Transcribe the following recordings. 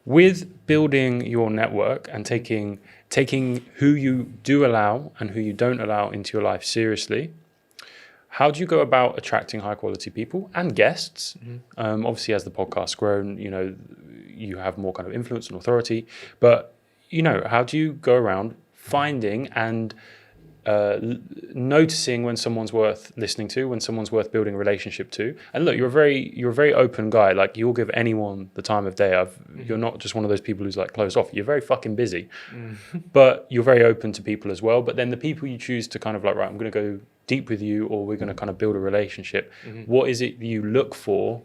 With building your network and taking who you do allow and who you don't allow into your life seriously, how do you go about attracting high quality people and guests? Obviously, as the podcast's grown, you have more kind of influence and authority. But how do you go around finding and noticing when someone's worth listening to, when someone's worth building a relationship to? And look, you're a very open guy. Like, you'll give anyone the time of day. You're not just one of those people who's like closed off. You're very fucking busy, but you're very open to people as well. But then the people you choose to kind of like, right, I'm going to go deep with you, or we're going to kind of build a relationship. What is it you look for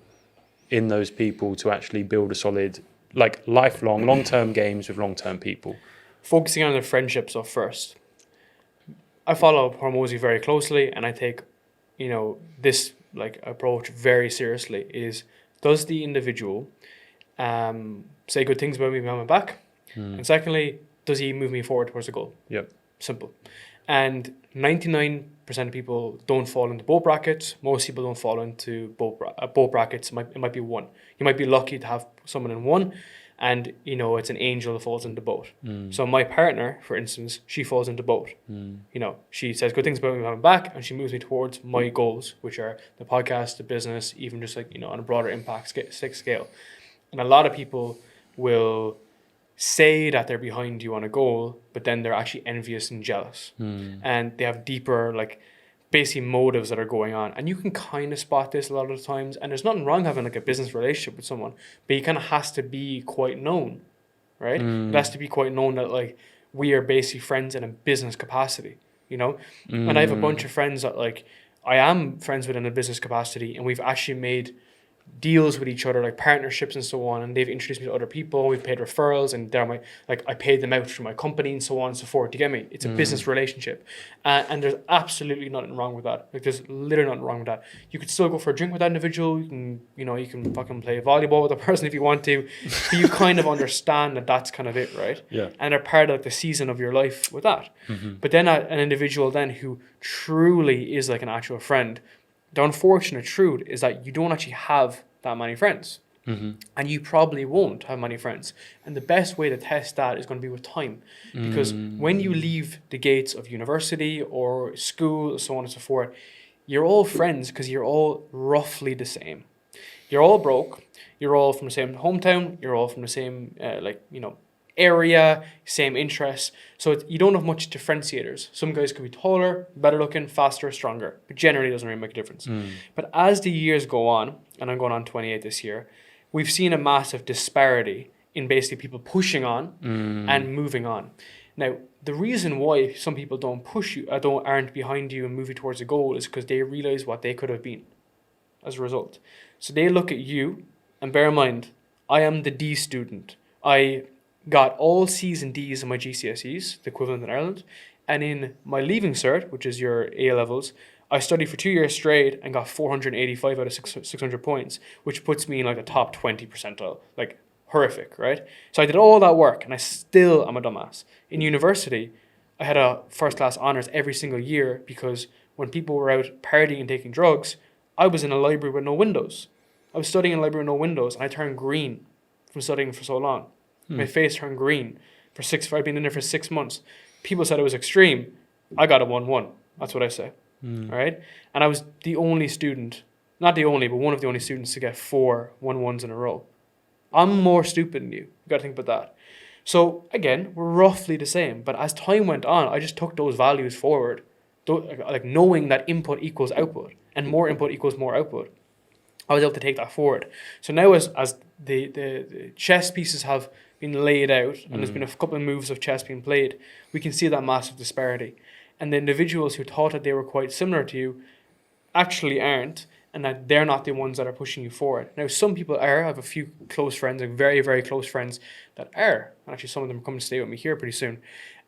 in those people to actually build a solid, like, lifelong, long-term games with long-term people? Focusing on their friendships off first. I follow Hormozy very closely, and I take, this like approach very seriously. Does the individual say good things about me behind my back? And secondly, does he move me forward towards the goal? Yep. Simple. And 99% of people don't fall into both brackets. Most people don't fall into both brackets. It might be one. You might be lucky to have someone in one, and it's an angel that falls into both. So my partner, for instance, she falls into both. She says good things about me behind my back, and she moves me towards my goals, which are the podcast, the business, even just like on a broader impact scale. And a lot of people will say that they're behind you on a goal, but then they're actually envious and jealous, and they have deeper, like, basic motives that are going on. And you can kind of spot this a lot of the times, and there's nothing wrong having like a business relationship with someone, but you kind of has to be quite known, right? It has to be quite known that, like, we are basically friends in a business capacity, and I have a bunch of friends that, like, I am friends with in a business capacity, and we've actually made deals with each other, like partnerships and so on, and they've introduced me to other people. We've paid referrals, and I paid them out through my company and so on and so forth. Do you get me? It's a business relationship, and there's absolutely nothing wrong with that. Like, there's literally nothing wrong with that. You could still go for a drink with that individual. You can fucking play volleyball with a person if you want to, but you kind of understand that that's kind of it, right? Yeah. And they're part of, like, the season of your life with that. But then an individual then who truly is like an actual friend, the unfortunate truth is that you don't actually have that many friends. And you probably won't have many friends. And the best way to test that is going to be with time. Because when you leave the gates of university or school, so on and so forth, you're all friends because you're all roughly the same. You're all broke. You're all from the same hometown. You're all from the same, area, same interests. So you don't have much differentiators. Some guys could be taller, better looking, faster, stronger, but generally it doesn't really make a difference. But as the years go on, and I'm going on 28 this year, we've seen a massive disparity in basically people pushing on and moving on. Now, the reason why some people don't push you, aren't behind you and move you towards a goal, is because they realize what they could have been as a result. So they look at you, and bear in mind, I am the D student. I got all C's and D's in my GCSEs, the equivalent in Ireland, and in my leaving cert, which is your A levels, I studied for 2 years straight and got 485 out of 600 points, which puts me in like the top 20 percentile, like horrific, right? So I did all that work, and I still am a dumbass. In university, I had a first class honours every single year because when people were out partying and taking drugs, I was in a library with no windows. I was studying in a library with no windows, and I turned green from studying for so long. My face turned green I'd been in there for 6 months. People said it was extreme. I got a 1-1. That's what I say. All right. And I was the only student, not the only, but one of the only students to get 4 1-1s in a row. I'm more stupid than you. You got to think about that. So again, we're roughly the same. But as time went on, I just took those values forward, like knowing that input equals output and more input equals more output. I was able to take that forward. So now as the chess pieces have been laid out, and there's been a couple of moves of chess being played, we can see that massive disparity. And the individuals who thought that they were quite similar to you actually aren't, and that they're not the ones that are pushing you forward. Now, some people are. I have a few close friends, like very, very close friends that are. And actually, some of them are coming to stay with me here pretty soon.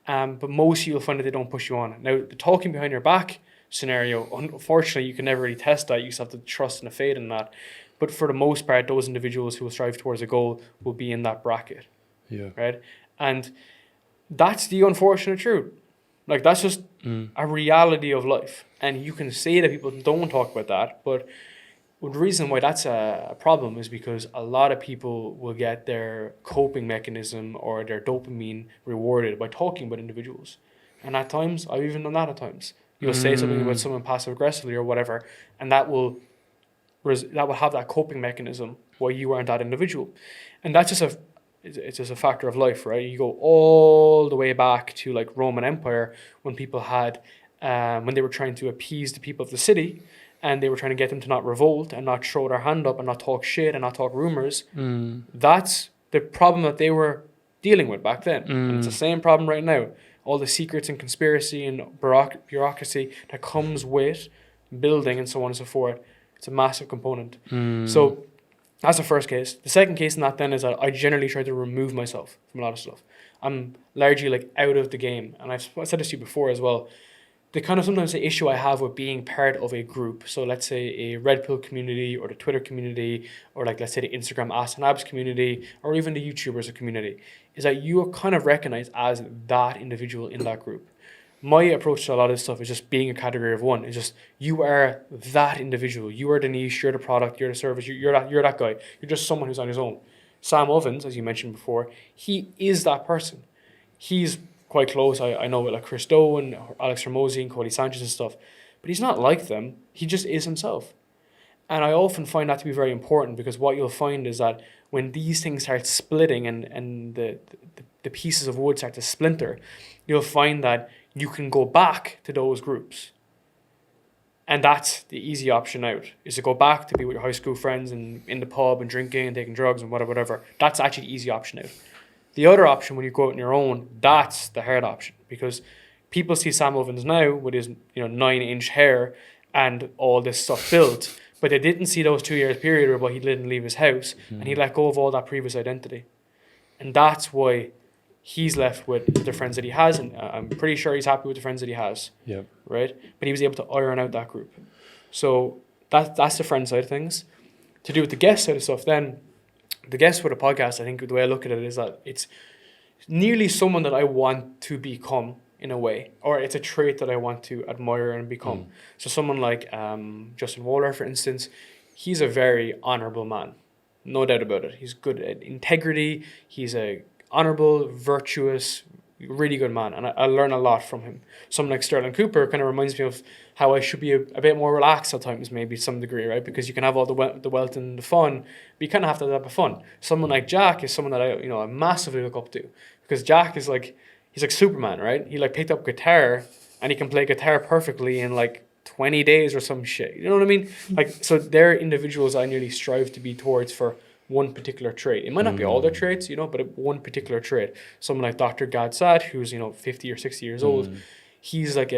But most of you will find that they don't push you on. Now, the talking behind your back scenario, unfortunately, you can never really test that. You just have to trust and a faith in that. But for the most part, those individuals who will strive towards a goal will be in that bracket. Yeah. Right? And that's the unfortunate truth. Like, that's just a reality of life. And you can say that people don't talk about that, but Well, the reason why that's a problem is because a lot of people will get their coping mechanism or their dopamine rewarded by talking about individuals. And at times, I've even done that at times. You'll say something about someone passive aggressively or whatever, and that will have that coping mechanism while you aren't that individual. And that's just it's just a factor of life, right? You go all the way back to like Roman Empire when people had, when they were trying to appease the people of the city, and they were trying to get them to not revolt and not throw their hand up and not talk shit and not talk rumors. That's the problem that they were dealing with back then. And it's the same problem right now. All the secrets and conspiracy and bureaucracy that comes with building and so on and so forth. It's a massive component. So that's the first case. The second case in that then is that I generally try to remove myself from a lot of stuff. I'm largely like out of the game. And I've said this to you before as well. The kind of sometimes the issue I have with being part of a group, so let's say a Red Pill community or the Twitter community, or like let's say the Instagram Ass and Abs community, or even the YouTubers community, is that you are kind of recognized as that individual in that group. My approach to a lot of this stuff is just being a category of one. It's just you are that individual. You are the niche, you're the product, you're the service, you're that guy. You're just someone who's on his own. Sam Ovens, as you mentioned before, he is that person. He's quite close. I know with like Chris Doe and Alex Hormozi and Cody Sanchez and stuff, but he's not like them. He just is himself. And I often find that to be very important because what you'll find is that when these things start splitting and the pieces of wood start to splinter, you'll find that you can go back to those groups. And that's the easy option out, is to go back to be with your high school friends and in the pub and drinking and taking drugs and whatever. That's actually the easy option out. The other option, when you go out on your own, that's the hard option, because people see Sam Ovens now with his 9-inch hair and all this stuff built, but they didn't see those 2 years period where he didn't leave his house and he let go of all that previous identity. And that's why he's left with the friends that he has, and I'm pretty sure he's happy with the friends that he has. Yeah. Right? But he was able to iron out that group. So that's the friend side of things. To do with the guest side of stuff, then the guest for the podcast, I think the way I look at it is that it's nearly someone that I want to become in a way, or it's a trait that I want to admire and become. So someone like Justin Waller, for instance, he's a very honorable man, no doubt about it. He's good at integrity. He's a honorable, virtuous, really good man, and I learn a lot from him. Someone like Sterling Cooper kind of reminds me of how I should be a bit more relaxed at times, maybe to some degree, right? Because you can have all the wealth and the fun, but you kind of have to have the fun. Someone like Jack is someone that I massively look up to, because Jack is like, he's like Superman, right? He like picked up guitar and he can play guitar perfectly in like 20 days or some shit. You know what I mean? Like, so they're individuals I nearly strive to be towards for one particular trait. It might not be all their traits, but one particular trait. Someone like Dr. Gadsad, who's 50 or 60 years old, he's like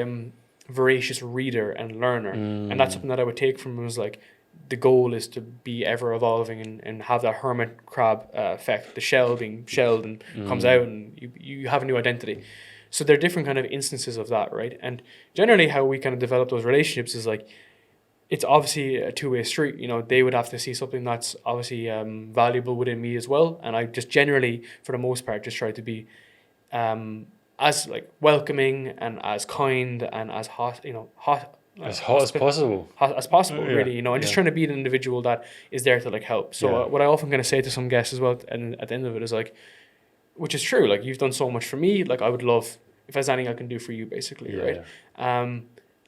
voracious reader and learner, and that's something that I would take from him. Was like, the goal is to be ever evolving and have that hermit crab effect, the shell being shelled and comes out, and you have a new identity. So there are different kind of instances of that, right? And generally how we kind of develop those relationships is like, it's obviously a two-way street. They would have to see something that's obviously valuable within me as well. And I just generally, for the most part, just try to be as like welcoming and as kind and as hot as possible. As possible, really, and just trying to be an individual that is there to like help. So what I often kind of say to some guests as well, and at the end of it is like, which is true, like, you've done so much for me, like I would love if there's anything I can do for you, basically, right?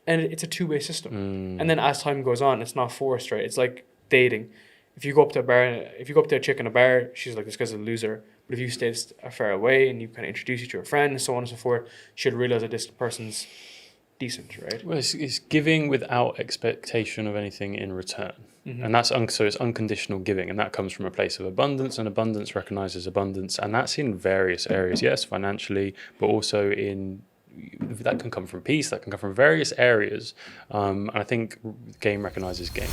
And it's a two-way system. And then as time goes on, it's not forced, right? It's like dating. If you go up to a chick in a bar, she's like, this guy's a loser. But if you stay far away and you kind of introduce you to a friend and so on and so forth, she'll realize that this person's decent, right? Well, it's giving without expectation of anything in return. And that's so it's unconditional giving, and that comes from a place of abundance, and abundance recognizes abundance, and that's in various areas. Yes, financially, but also that can come from peace, that can come from various areas. And I think game recognizes game.